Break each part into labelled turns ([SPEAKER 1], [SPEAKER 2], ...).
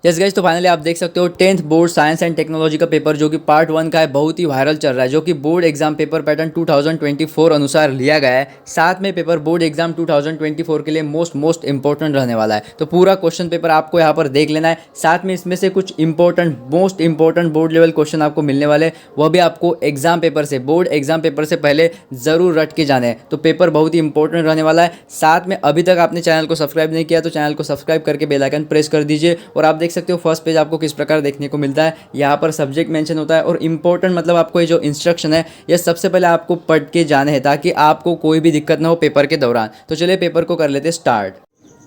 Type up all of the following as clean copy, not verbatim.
[SPEAKER 1] Yes guys, तो finally आप देख सकते हो 10th board science and technology का पेपर जो कि पार्ट 1 का है, बहुत ही वायरल चल रहा है। जो कि बोर्ड एग्जाम पेपर पैटर्न 2024 अनुसार लिया गया है। साथ में पेपर बोर्ड एग्जाम 2024 के लिए मोस्ट इंपॉर्टेंट रहने वाला है। तो पूरा क्वेश्चन पेपर आपको यहाँ पर देख लेना है। साथ में इसमें से कुछ most important board level question आपको मिलने वाले, वह भी आपको एग्जाम पेपर से, बोर्ड एग्जाम पेपर से पहले जरूर रट के जाने हैं। तो पेपर बहुत ही इंपॉर्टेंट रहने वाला है। साथ में अभी तक आपने चैनल को सब्सक्राइब नहीं किया तो चैनल को सब्सक्राइब करके बेल आइकन प्रेस कर दीजिए। और आप देख सकते हो फर्स्ट पेज आपको किस प्रकार देखने को मिलता है। यहाँ पर सब्जेक्ट मेंशन होता है और इंपॉर्टेंट मतलब आपको ये जो इंस्ट्रक्शन है ये सबसे पहले आपको पढ़ के जाने हैं ताकि आपको कोई भी दिक्कत ना हो पेपर के दौरान। तो चलिए पेपर को कर लेते स्टार्ट।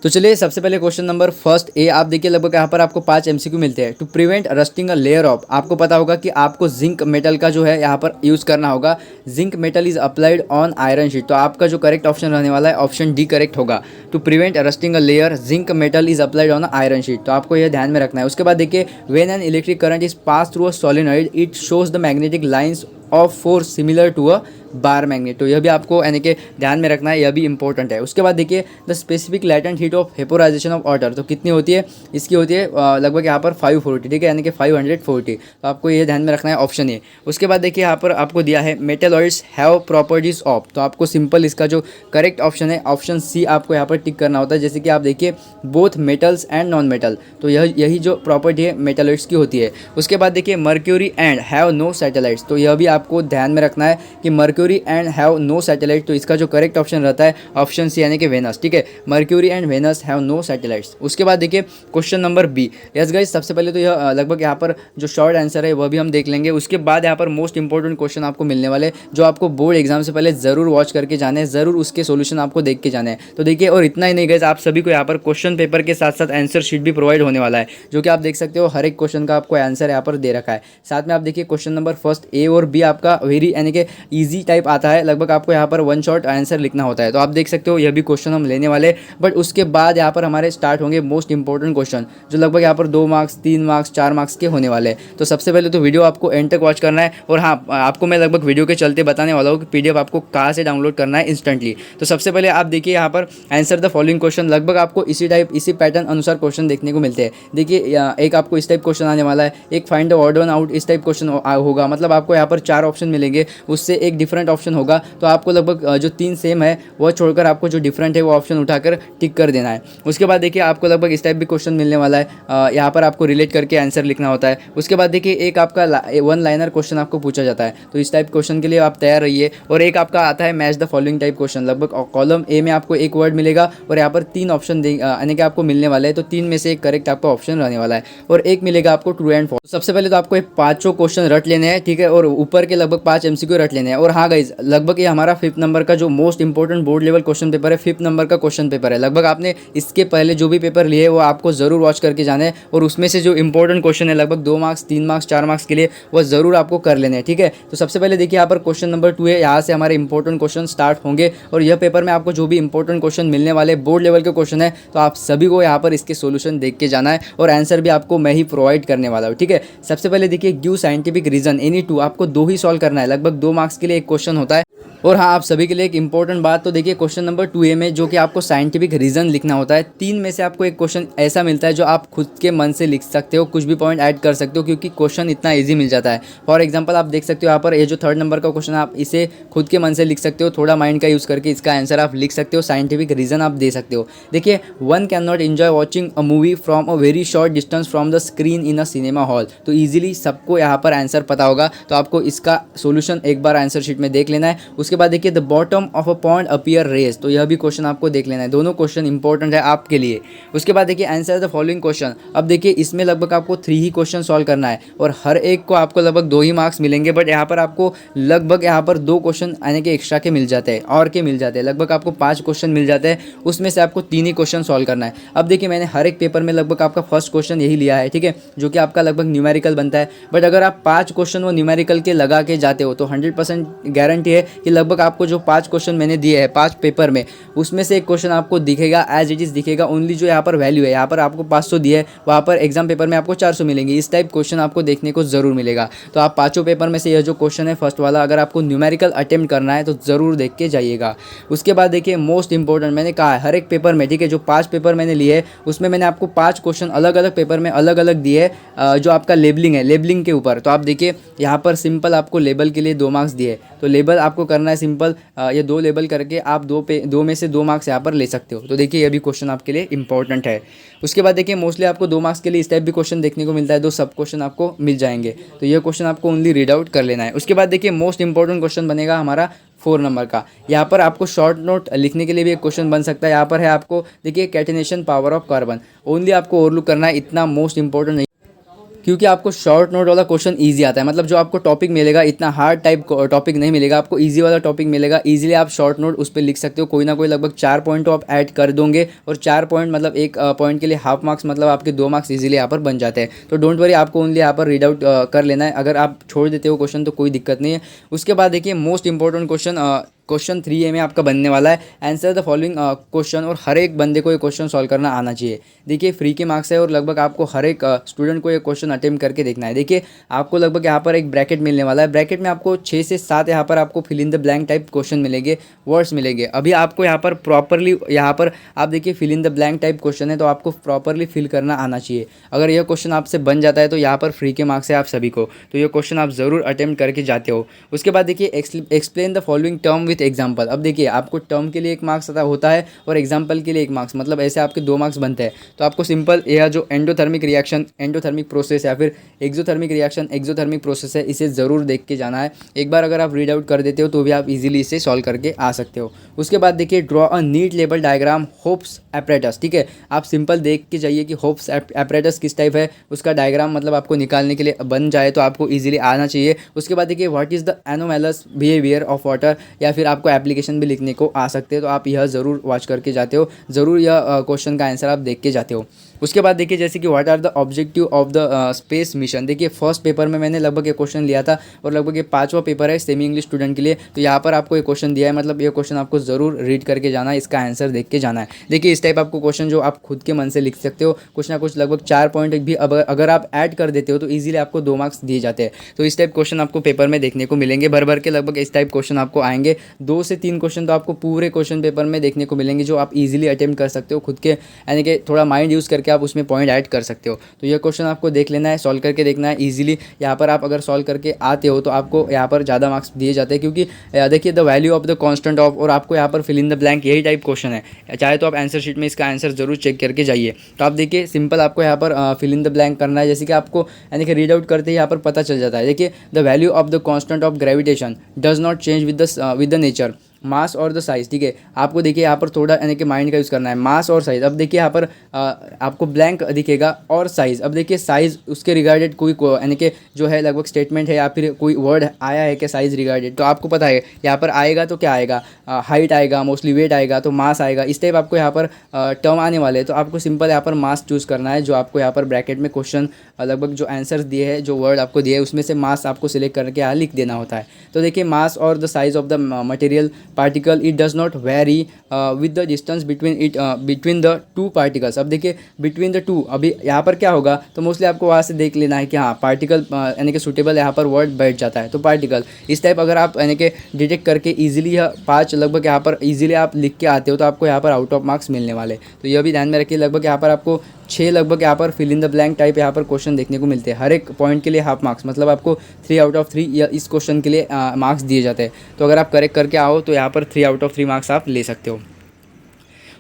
[SPEAKER 1] तो चलिए सबसे पहले क्वेश्चन नंबर फर्स्ट ए आप देखिए, लगभग यहाँ पर आपको 5 एमसीक्यू मिलते हैं। To prevent rusting a layer of, आपको पता होगा कि आपको जिंक मेटल का जो है यहाँ पर यूज़ करना होगा। Zinc metal is applied on iron sheet, तो आपका जो करेक्ट ऑप्शन रहने वाला है ऑप्शन डी करेक्ट होगा। To prevent rusting a layer zinc metal is applied on iron sheet, तो आपको यह ध्यान में रखना है। उसके बाद देखिए, when an electric current is pass through a solenoid it shows the magnetic lines of force similar to a bar magnet, तो यह भी आपको यानी कि ध्यान में रखना है, यह भी इंपॉर्टेंट है। उसके बाद देखिए, the specific latent heat of vaporisation of water, तो कितनी होती है इसकी, होती है लगभग यहाँ पर 540, ठीक है, यानी कि 540, तो आपको ये ध्यान में रखना है ऑप्शन ए। उसके बाद देखिए, यहाँ पर आपको दिया है मेटलॉइड्स हैव प्रॉपर्टीज ऑफ, तो आपको सिंपल इसका जो करेक्ट ऑप्शन है ऑप्शन सी आपको यहाँ पर टिक करना होता है। जैसे कि आप देखिए both metals and non metal, तो यही जो प्रॉपर्टी है मेटलॉइड्स की होती है। उसके बाद देखिए, Mercury and have no satellites, तो यह भी आपको ध्यान में रखना है कि Mercury and have no satellite, तो इसका जो करेक्ट ऑप्शन रहता है ऑप्शन सी यानी कि वेनस, ठीक है, Mercury and Venus have no satellites. उसके बाद देखिए question number B. Yes guys, सबसे पहले तो यह लगभग यहाँ पर जो शॉर्ट आंसर है वह भी हम देख लेंगे। उसके बाद यहाँ पर मोस्ट इंपॉर्टेंट क्वेश्चन आपको मिलने वाले जो आपको बोर्ड एग्जाम से पहले जरूर वॉच करके जाने हैं, जरूर उसके सोल्यूशन आपको देख के जाने हैं। तो देखिए, और इतना ही नहीं गाइस, आप सभी को यहाँ पर क्वेश्चन पेपर के साथ साथ आंसर शीट भी प्रोवाइड होने वाला है, जो कि आप देख सकते हो हर एक क्वेश्चन का आपको आंसर यहाँ पर दे रखा है। साथ में आप देखिए क्वेश्चन नंबर फर्स्ट ए और बी आपका वेरी यानी कि ईजी टाइप आता है, लगभग आपको यहाँ पर वन शॉट आंसर लिखना होता है। तो आप देख सकते हो यह भी क्वेश्चन हम लेने वाले, बट उसके बाद यहाँ पर हमारे स्टार्ट होंगे मोस्ट इंपॉर्टेंट क्वेश्चन जो लगभग यहाँ पर 2 मार्क्स 3 मार्क्स 4 मार्क्स के होने वाले हैं। तो सबसे पहले तो वीडियो आपको एंड तक वॉच करना है। और हाँ, आपको मैं लगभग वीडियो के चलते बताने वाला हूँ कि पीडीएफ आपको कहाँ से डाउनलोड करना है इंस्टेंटली। तो सबसे पहले आप देखिए यहाँ पर आंसर द फॉलोइंग क्वेश्चन, लगभग आपको इसी पैटर्न अनुसार क्वेश्चन देखने को मिलते हैं। देखिए, एक आपको इस टाइप क्वेश्चन आने वाला है, एक find the odd one out इस टाइप क्वेश्चन होगा, मतलब आपको यहाँ पर 4 ऑप्शन मिलेंगे, उससे एक डिफरेंट ऑप्शन होगा। तो आपको लगभग जो 3 सेम है वह छोड़कर आपको जो डिफरेंट है वो ऑप्शन उठाकर टिक कर देना है। उसके बाद देखिए आपको लगभग इस टाइप भी क्वेश्चन मिलने वाला है, यहाँ पर आपको रिलेट करके आंसर लिखना होता है। उसके बाद देखिए एक आपका वन लाइनर क्वेश्चन आपको पूछा जाता है, तो इस टाइप क्वेश्चन के लिए आप तैयार रहिए। और एक आपका आता है match the following type question, लगभग कॉलम ए में आपको एक वर्ड मिलेगा और यहाँ पर 3 ऑप्शन यानी कि आपको मिलने वाले हैं, तो 3 में से एक करेक्ट आपका ऑप्शन रहने वाला है और एक मिलेगा आपको ट्रू एंड फॉल्स। सबसे पहले तो आपको ये 5 क्वेश्चन रट लेने हैं, ठीक है, और ऊपर के लगभग 5 एमसीक्यू रट लेने हैं। और हाँ गाइज, लगभग ये हमारा 5th नंबर का जो most important board level question paper है, 5th नंबर का क्वेश्चन पेपर है। लगभग आपने इसके पहले जो भी पेपर लिए वो आपको जरूर वॉच करके जाना है और उसमें से जो इंपॉर्टेंट क्वेश्चन है लगभग 2 मार्क्स 3 मार्क्स 4 मार्क्स के लिए वो जरूर आपको कर लेने हैं, ठीक है। तो सबसे पहले देखिए यहाँ पर क्वेश्चन नंबर 2 है, यहाँ से हमारे इंपॉर्टेंट क्वेश्चन स्टार्ट होंगे और यह पेपर में आपको जो भी इंपॉर्टेंट क्वेश्चन मिलने वाले बोर्ड लेवल के क्वेश्चन है, तो आप सभी को यहाँ पर इसके सोल्यूशन देख के जाना है और आंसर भी आपको मैं ही प्रोवाइड करने वाला हूँ, ठीक है। सबसे पहले देखिए, गिव साइंटिफिक रीजन एनी 2, आपको 2 ही सॉल्व करना है, लगभग 2 मार्क्स के लिए एक क्वेश्चन होता है। और हाँ, आप सभी के लिए एक इंपॉर्टेंट बात, तो देखिए क्वेश्चन नंबर 2A में जो कि आपको साइंटिफिक रीजन लिखना होता है, 3 में से आपको एक क्वेश्चन ऐसा मिलता है जो आप खुद के मन से लिख सकते हो, कुछ भी पॉइंट ऐड कर सकते हो क्योंकि क्वेश्चन इतना इजी मिल जाता है। फॉर एग्जांपल आप देख सकते हो यहाँ पर ये जो 3rd नंबर का क्वेश्चन आप इसे खुद के मन से लिख सकते हो, थोड़ा माइंड का यूज़ करके इसका आंसर आप लिख सकते हो, साइंटिफिक रीजन आप दे सकते हो। देखिए, one can not enjoy watching a movie from a very short distance from the screen in a cinema hall, तो ईजिली सबको यहाँ पर आंसर पता होगा, तो आपको इसका सोल्यूशन एक बार आंसर शीट में देख लेना है। उसके बाद देखिए, the bottom of a pond appear raised, तो यह भी क्वेश्चन आपको देख लेना है, दोनों क्वेश्चन इंपॉर्टेंट है आपके लिए। उसके बाद देखिए, आंसर द फॉलोइंग क्वेश्चन, अब देखिए इसमें लगभग आपको 3 ही क्वेश्चन सॉल्व करना है और हर एक को आपको लगभग 2 ही मार्क्स मिलेंगे, बट यहाँ पर आपको लगभग यहाँ पर 2 क्वेश्चन यानी कि एक्स्ट्रा के मिल जाते हैं और के मिल जाते हैं, लगभग आपको 5 क्वेश्चन मिल जाते हैं, उसमें से आपको 3 ही क्वेश्चन सॉल्व करना है। अब देखिए, मैंने हर एक पेपर में लगभग आपका फर्स्ट क्वेश्चन यही लिया है, ठीक है, जो कि आपका लगभग न्यूमेरिकल बनता है, बट अगर आप 5 क्वेश्चन वो न्यूमेरिकल के लगा के जाते हो तो 100% गारंटी है कि लगभग आपको जो 5 क्वेश्चन मैंने दिए हैं 5 पेपर में, उसमें से एक क्वेश्चन आपको दिखेगा एज इट इज़ दिखेगा, ओनली जो यहाँ पर वैल्यू है, यहाँ पर आपको 500 दिए है, वहाँ पर एग्जाम पेपर में आपको 400 मिलेंगे। इस टाइप क्वेश्चन आपको देखने को ज़रूर मिलेगा। तो आप पाँचों पेपर में से यह जो क्वेश्चन है फर्स्ट वाला, अगर आपको न्यूमेरिकल अटेम्प्ट करना है तो ज़रूर देख के जाइएगा। उसके बाद देखिए मोस्ट इंपॉर्टेंट, मैंने कहा है हर एक पेपर में, ठीक है, जो 5 पेपर मैंने लिए है उसमें मैंने आपको 5 क्वेश्चन अलग अलग पेपर में अलग अलग दिए है, जो आपका लेबलिंग है, लेबलिंग के ऊपर। तो आप देखिए यहाँ पर सिंपल आपको लेबल के लिए 2 मार्क्स दिए, तो लेबल आपको करना है सिंपल, ये 2 लेबल करके आप 2 में से 2 मार्क्स यहाँ पर ले सकते हो। तो देखिए ये भी क्वेश्चन आपके लिए इंपॉर्टेंट है। उसके बाद देखिए मोस्टली आपको 2 मार्क्स के लिए इस टाइप भी क्वेश्चन देखने को मिलता है, 2 सब क्वेश्चन आपको मिल जाएंगे। तो ये क्वेश्चन आपको ओनली रीड आउट कर लेना है। उसके बाद देखिए मोस्ट इंपॉर्टेंट क्वेश्चन बनेगा हमारा 4 नंबर का। यहाँ पर आपको शॉर्ट नोट लिखने के लिए भी एक क्वेश्चन बन सकता है। यहाँ पर है आपको देखिए catenation power of carbon, only आपको ओवरलुक करना है, इतना मोस्ट इंपॉर्टेंट नहीं, क्योंकि आपको शॉर्ट नोट वाला क्वेश्चन इजी आता है। मतलब जो आपको टॉपिक मिलेगा इतना हार्ड टाइप टॉपिक नहीं मिलेगा, आपको इजी वाला टॉपिक मिलेगा। इजीली आप शॉर्ट नोट उस पर लिख सकते हो, कोई ना कोई लगभग 4 पॉइंट तो आप ऐड कर दोगे, और 4 पॉइंट मतलब एक पॉइंट के लिए हाफ मार्क्स, मतलब आपके 2 मार्क्स इजीली यहाँ पर बन जाते हैं। तो डोंट वरी, आपको ओनली यहाँ पर रीड आउट कर लेना है। अगर आप छोड़ देते हो क्वेश्चन तो कोई दिक्कत नहीं है। उसके बाद देखिए मोस्ट इंपॉर्टेंट क्वेश्चन 3A में आपका बनने वाला है, आंसर द फॉलोइंग क्वेश्चन, और हर एक बंदे को ये क्वेश्चन सॉल्व करना आना चाहिए। देखिए फ्री के मार्क्स है और लगभग आपको हर एक स्टूडेंट को ये क्वेश्चन अटेम्प्ट करके देखना है। देखिए आपको लगभग यहाँ पर एक ब्रैकेट मिलने वाला है, ब्रैकेट में आपको 6 से 7 यहाँ पर आपको fill in the blank type question मिलेंगे, वर्ड्स मिलेंगे। अभी आपको यहाँ पर प्रॉपरली, यहाँ पर आप देखिए fill in the blank type question है, तो आपको प्रॉपरली फिल करना आना चाहिए। अगर यह क्वेश्चन आपसे बन जाता है तो यहाँ पर फ्री के मार्क्स है आप सभी को, तो ये क्वेश्चन आप ज़रूर अटेम्प्ट करके जाते हो। उसके बाद देखिए explain the following term with example. अब देखिए आपको टर्म के लिए 1 मार्क्स होता है और एग्जाम्पल के लिए 1 मार्क्स, मतलब ऐसे आपके 2 मार्क्स बनते हैं। तो आपको सिंपल यह जो एंडोथर्मिक रिएक्शन, एंडोथर्मिक प्रोसेस, या फिर एक्सोथर्मिक रिएक्शन, एक्सोथर्मिक प्रोसेस है, इसे ज़रूर देख के जाना है। एक बार अगर आप रीड आउट कर देते हो तो भी आप इजीली इसे सॉल्व करके आ सकते हो। उसके बाद देखिए draw a neat label diagram Hope's apparatus, ठीक है, आप सिंपल देख के जाइए कि होप्स एपरेटस किस टाइप है, उसका डायग्राम मतलब आपको निकालने के लिए बन जाए तो आपको इजीली आना चाहिए। उसके बाद देखिए what is the anomalous behaviour of water, या फिर आपको एप्लीकेशन भी लिखने को आ सकते हैं, तो आप यह ज़रूर वॉच करके जाते हो, ज़रूर यह क्वेश्चन का आंसर आप देख के जाते हो। उसके बाद देखिए जैसे कि what are the objective of the space mission. देखिए फर्स्ट पेपर में मैंने लगभग ये क्वेश्चन लिया था, और लगभग ये 5वां पेपर है सेमी इंग्लिश स्टूडेंट के लिए। तो यहाँ पर आपको ये क्वेश्चन दिया है, मतलब ये क्वेश्चन आपको ज़रूर रीड करके जाना है, इसका आंसर देख के जाना है। देखिए इस टाइप आपको क्वेश्चन जो आप खुद के मन से लिख सकते हो, कुछ ना कुछ लगभग 4 पॉइंट भी अगर आप ऐड कर देते हो तो ईजिली आपको 2 मार्क्स दिए जाते हैं। तो इस टाइप क्वेश्चन आपको पेपर में देखने को मिलेंगे, भर भर के लगभग इस टाइप क्वेश्चन आपको आएंगे। 2 से 3 क्वेश्चन तो आपको पूरे क्वेश्चन पेपर में देखने को मिलेंगे, जो आप इजीली अटेम्प्ट कर सकते हो खुद के, यानी कि थोड़ा माइंड यूज़ करके आप उसमें पॉइंट ऐड कर सकते हो। तो ये क्वेश्चन आपको देख लेना है, सॉल्व करके देखना है इजीली। यहाँ पर आप अगर सॉल्व करके आते हो तो आपको यहाँ पर ज़्यादा मार्क्स दिए जाते हैं, क्योंकि देखिए the value of the constant of, और आपको यहाँ पर फिल इन द ब्लैंक, यही टाइप क्वेश्चन है। चाहे तो आप आंसर शीट में इसका आंसर जरूर चेक करके जाइए। तो आप देखिए सिंपल आपको यहाँ पर फिल इन द ब्लैंक करना है, जैसे कि आपको यानी कि रीड आउट करते ही यहाँ पर पता चल जाता है। देखिए the value of the constant of gravitation does not change with the nature, mass और द साइज़, ठीक है। आपको देखिए यहाँ पर थोड़ा यानी कि माइंड का यूज़ करना है, मास और साइज़। अब देखिए यहाँ पर आपको ब्लैंक दिखेगा और साइज़। अब देखिए साइज़ उसके रिगार्डेड कोई यानी कि जो है लगभग स्टेटमेंट है या फिर कोई वर्ड आया है कि साइज़ रिगार्डेड, तो आपको पता है यहाँ पर आएगा तो क्या आएगा, हाइट आएगा, मोस्टली वेट आएगा, तो मास आएगा। इस टाइप आपको यहाँ पर टर्म आने वाले हैं, तो आपको सिंपल यहाँ पर मास चूज़ करना है। जो आपको यहाँ पर ब्रैकेट में क्वेश्चन लगभग जो आंसर्स दिए हैं, जो वर्ड आपको दिए है, उसमें से मास आपको सिलेक्ट करके यहाँ लिख देना होता है। तो देखिए मास और the size of the material particle it does not very with the distance between the 2 particles. अब देखिए बिटवीन द 2, अभी यहाँ पर क्या होगा, तो मोस्टली आपको वहाँ से देख लेना है कि हाँ पार्टिकल यानी कि सूटेबल यहाँ पर वर्ड बैठ जाता है, तो पार्टिकल। इस टाइप अगर आप यानी कि डिटेक्ट करके ईजिली यह 5 लगभग यहाँ पर ईजिली आप लिख के आते हो, तो आपको यहाँ पर आउट ऑफ मार्क्स मिलने वाले। तो यह भी ध्यान में रखिए, लगभग यहाँ पर आपको 6 लगभग यहाँ पर fill in the blank type यहाँ पर क्वेश्चन देखने को मिलते हैं। हर एक पॉइंट के लिए हाफ मार्क्स, मतलब आपको 3 आउट ऑफ 3 या इस क्वेश्चन के लिए मार्क्स दिए जाते हैं। तो अगर आप करेक्ट करके आओ तो यहाँ पर 3 आउट ऑफ 3 मार्क्स आप ले सकते हो।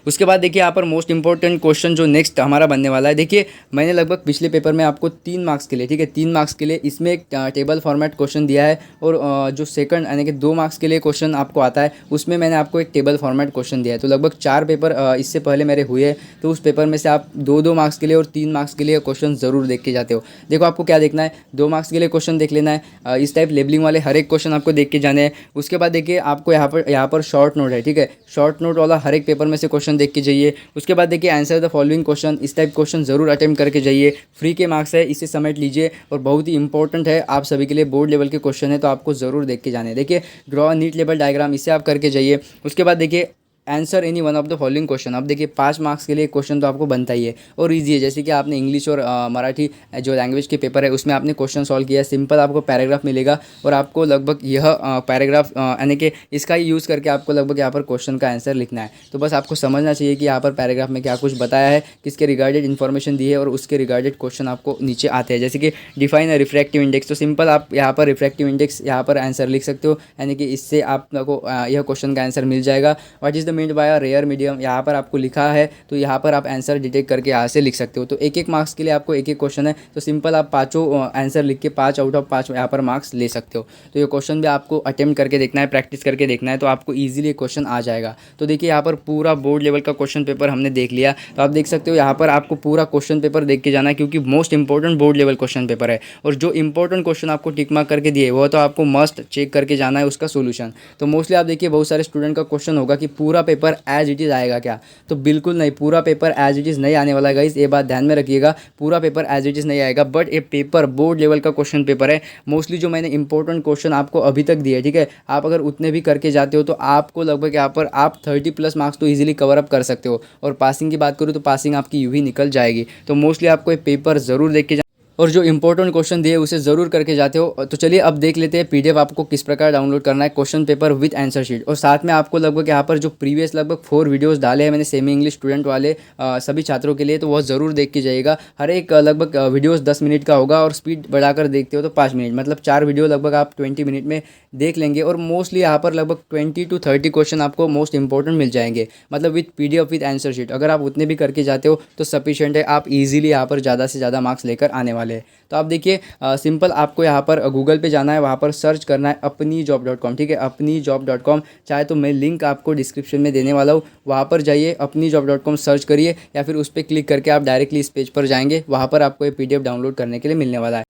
[SPEAKER 1] उसके बाद देखिए यहाँ पर मोस्ट इंपॉर्टेंट क्वेश्चन जो नेक्स्ट हमारा बनने वाला है। देखिए मैंने लगभग पिछले पेपर में आपको 3 मार्क्स के लिए, ठीक है, 3 मार्क्स के लिए इसमें एक टेबल फॉर्मेट क्वेश्चन दिया है, और जो सेकंड यानी कि 2 मार्क्स के लिए क्वेश्चन आपको आता है, उसमें मैंने आपको एक टेबल फॉर्मेट क्वेश्चन दिया है। तो लगभग 4 पेपर इससे पहले मेरे हुए, तो उस पेपर में से आप 2-2 मार्क्स के लिए और 3 मार्क्स के लिए क्वेश्चन ज़रूर देख के जाते हो। देखो आपको क्या देखना है, 2 मार्क्स के लिए क्वेश्चन देख लेना है, इस टाइप लेबलिंग वाले हर एक क्वेश्चन आपको देख के जाने हैं। उसके बाद देखिए आपको यहाँ पर शॉर्ट नोट है, ठीक है, शॉर्ट नोट वाला हर एक पेपर में से क्वेश्चन क्वेश्चन देख के जाइए। उसके बाद देखिए आंसर द फॉलोइंग क्वेश्चन, इस टाइप क्वेश्चन जरूर अटेम्प्ट करके जाइए। फ्री के मार्क्स है, इसे समेट लीजिए और बहुत ही इंपॉर्टेंट है आप सभी के लिए, बोर्ड लेवल के क्वेश्चन है तो आपको जरूर देख के जाने। देखिए ड्रॉ नीट लेवल डायग्राम, इसे आप करके जाइए। उसके बाद देखिए answer any one of the following question. अब देखिए 5 मार्क्स के लिए क्वेश्चन तो आपको बनता ही है और ईजी है। जैसे कि आपने इंग्लिश और मराठी जो लैंग्वेज के पेपर है उसमें आपने क्वेश्चन सॉल्व किया है, सिंपल आपको पैराग्राफ मिलेगा और आपको लगभग यह पैराग्राफ यानी कि इसका ही यूज़ करके आपको लगभग यहाँ पर क्वेश्चन का आंसर लिखना है। तो बस आपको समझना चाहिए कि यहाँ पर पैराग्राफ में क्या कुछ बताया है, किसके रिगार्डेड इन्फॉर्मेशन दी है और उसके रिगार्डेड क्वेश्चन आपको नीचे आते हैं। जैसे कि डिफाइन रिफ्रैक्टिव इंडेक्स, तो सिंपल आप यहाँ पर रिफ्रैक्टिव इंडेक्स यहाँ पर आंसर लिख सकते हो, यानी कि इससे आपको यह क्वेश्चन का आंसर मिल जाएगा। What is the mean by rare medium, यहाँ पर आपको लिखा है तो यहाँ पर आप आंसर डिटेक्ट करके यहाँ से लिख सकते हो। तो एक एक मार्क्स के लिए आपको एक एक क्वेश्चन है, तो सिंपल आप पाँचों आंसर लिख के 5 आउट ऑफ 5 यहाँ पर मार्क्स ले सकते हो। तो ये क्वेश्चन भी आपको अटेम्प्ट करके देखना है, प्रैक्टिस करके देखना है, तो आपको ईजिली क्वेश्चन आ जाएगा। तो देखिए यहाँ पर पूरा बोर्ड लेवल का क्वेश्चन पेपर हमने देख लिया, तो आप देख सकते हो यहाँ पर आपको पूरा क्वेश्चन पेपर देख के जाना है क्योंकि most important board level question paper है। और जो इंपॉर्टेंट क्वेश्चन आपको टिक मार्क करके दिए वो तो आपको मस्ट चेक करके जाना है उसका सोल्यूशन। तो मोस्टली आप देखिए बहुत सारे स्टूडेंट का क्वेश्चन होगा कि पूरा पेपर एज इट इज़ आएगा क्या, तो बिल्कुल नहीं, पूरा पेपर एज इट इज़ नहीं आने वाला है गाइस, ये बात ध्यान में रखिएगा। पूरा पेपर एज इट इज़ नहीं आएगा, बट ये पेपर बोर्ड लेवल का क्वेश्चन पेपर है। मोस्टली जो मैंने इंपॉर्टेंट क्वेश्चन आपको अभी तक दिए, ठीक है, आप अगर उतने भी करके जाते हो तो आपको लगभग यहाँ पर आप 30+ मार्क्स तो ईजिली कवर अप कर सकते हो। और पासिंग की बात करूँ तो पासिंग आपकी यूँ ही निकल जाएगी। तो मोस्टली आपको ये पेपर ज़रूर देख के और जो इंपॉर्टेंट क्वेश्चन दिए उसे ज़रूर करके जाते हो। तो चलिए अब देख लेते हैं पीडीएफ आपको किस प्रकार डाउनलोड करना है, question paper with answer sheet. और साथ में आपको लगभग यहाँ पर जो प्रीवियस लगभग 4 वीडियोस डाले हैं मैंने सेमी इंग्लिश स्टूडेंट वाले सभी छात्रों के लिए, तो वह ज़रूर देख के जाइएगा। हर एक लगभग वीडियोस 10 मिनट का होगा और स्पीड बढ़ाकर देखते हो तो 5 मिनट, मतलब 4 वीडियो लगभग आप 20 मिनट में देख लेंगे। और मोस्टली यहाँ पर लगभग 20 to 30 क्वेश्चन आपको मोस्ट इंपॉर्टेंट मिल जाएंगे, मतलब with PDF with answer sheet. अगर आप उतने भी करके जाते हो तो सफिशिएंट है, आप ईजिली यहाँ पर ज़्यादा से ज़्यादा मार्क्स लेकर आने वाले हैं। तो आप देखिए सिंपल आपको यहाँ पर गूगल पे जाना है, वहाँ पर सर्च करना है apnijob.com, ठीक है, apnijob.com। चाहे तो मैं लिंक आपको डिस्क्रिप्शन में देने वाला हूँ, वहाँ पर जाइए apnijob.com सर्च करिए या फिर उस पर क्लिक करके आप डायरेक्टली इस पेज पर जाएंगे, वहाँ पर आपको ये पीडीएफ डाउनलोड करने के लिए मिलने वाला है।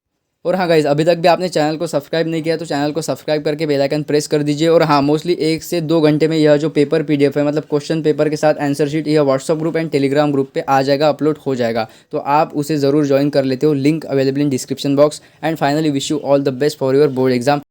[SPEAKER 1] और हाँ गाइज, अभी तक भी आपने चैनल को सब्सक्राइब नहीं किया तो चैनल को सब्सक्राइब करके बेल आइकन प्रेस कर दीजिए। और हाँ, मोस्टली 1 से 2 घंटे में यह जो पेपर पीडीएफ है, मतलब क्वेश्चन पेपर के साथ आंसर शीट, यह WhatsApp group and Telegram group पे आ जाएगा, अपलोड हो जाएगा। तो आप उसे ज़रूर ज्वाइन कर लेते हो, link available in description box. And finally wish you all the best for your board exam.